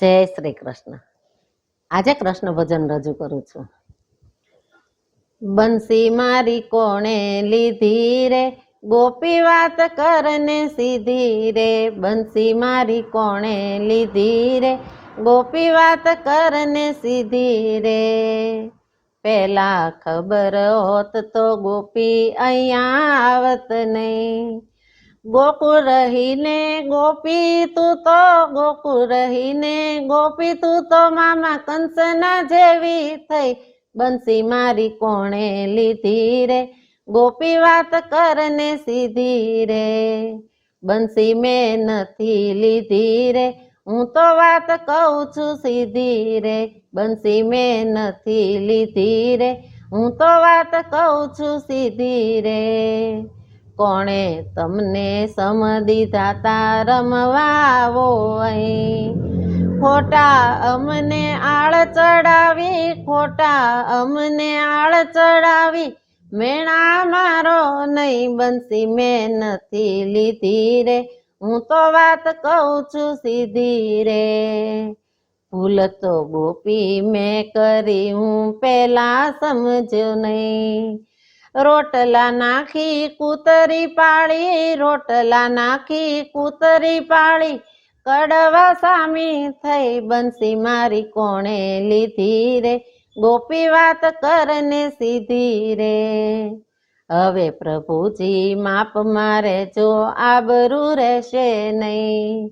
જય શ્રી કૃષ્ણ। આજે કૃષ્ણ ભજન રજૂ કરું છું। બંસી મારી કોણે લીધી રે, ગોપી વાત કરને સીધી રે। બંસી મારી કોણે લીધી રે, ગોપી વાત કરને સીધી રે। પેલા ખબર હોત તો ગોપી અહીંયા આવત નહીં। ગોકુળ રહીને ગોપી તું તો, ગોકુળ રહીને ગોપી તું તો મામા કંસના જેવી થઈ। બંસી મારી કોણે લીધી રે, ગોપી વાત કરને સીધી રે। બંસી મેં નથી લીધી રે, હું તો વાત કહું છું સીધી રે। બંસી મેં નથી લીધી રે, હું તો વાત કહું છું સીધી રે। કોણે તમને સમ દીધા તા રમવા આવો અહીં। ખોટા અમને આળ ચડાવી, ખોટા અમને આળ ચડાવી, મેણા મારો નહીં। બંસી મેં નથી લીધી રે, હું તો વાત કહું છું સીધી રે। ભૂલ તો ગોપી મેં કરી, હું પેલા સમજ્યો નહીં। રોટલા નાખી કૂતરી પાળી, રોટલા નાખી કૂતરી પાળી, કડવા સામી થઈ। બંસી મારી કોણે લીધી રે, ગોપી વાત કરને સીધી રે। હવે પ્રભુજી માપ મારે જો, આબરૂ રહેશે નહીં।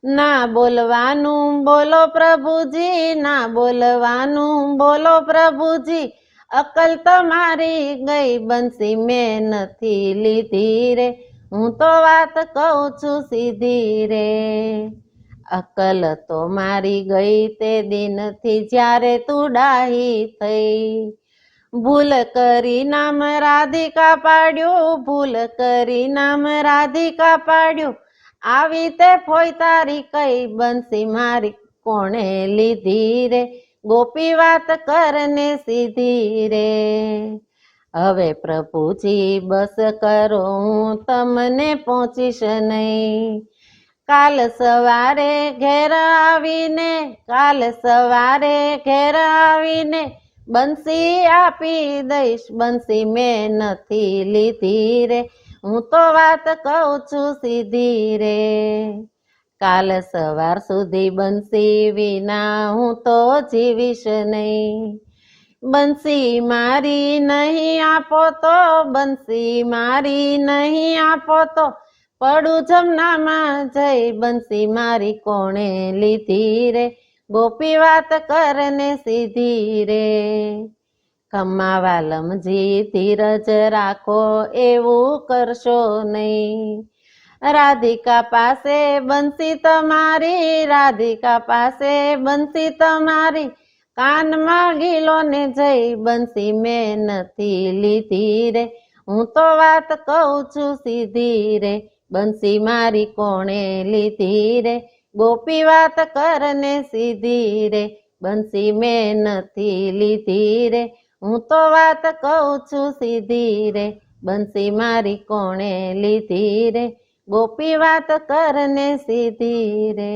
ના બોલવાનું બોલો પ્રભુજી, ના બોલવાનું બોલો પ્રભુજી, અકલ તમારી ગઈ। બંસી મેં નથી લીધી રે, હું તો વાત કહું છું સીધી રે। અકલ તો મારી ગઈ તે દિનથી જ્યારે તું ડાહી થઈ। ભૂલ કરી નામ રાધિકા પાડ્યું, ભૂલ કરી નામ રાધિકા પાડ્યું, આવી તે ફોઈ તારી કઈ। બંસી મારી કોણે લીધી રે, ગોપી વાત કરને સીધી રે। હવે પ્રભુજી બસ કરો, હું તમને પહોંચીશ નહીં। કાલ સવારે ઘેર આવીને, કાલ સવારે ઘેર આવીને, બંસી આપી દઈશ। બંસી મેં નથી લીધી રે, હું તો વાત કહું છું સીધી રે। કાલ સવાર સુધી બંસી વિના હું તો જીવીશ નહીં। બંસી મારી નહીં આપો તો, બંસી મારી નહીં આપો તો, પડું જમનામાં જઈ। બંસી મારી કોણે લીધી રે, ગોપી વાત કરને સીધી રે। ખમ્મા વાલમજી ધીરજ રાખો, એવું કરશો નહીં। રાધિકા પાસે બંસી તમારી, રાધિકા પાસે બંસી તમારી, કાનમાં ગીલો ને જઈ। બંસી મેં નથી લીધી રે, હું તો વાત કહું છું સીધી રે। બંસી મારી કોણે લીધી રે, ગોપી વાત કરને સીધી રે। બંસી મેં નથી લીધી રે, હું તો વાત કહું છું સીધી રે। બંસી મારી કોણે લીધી રે, ગોપી વાત કરને સીધી રે।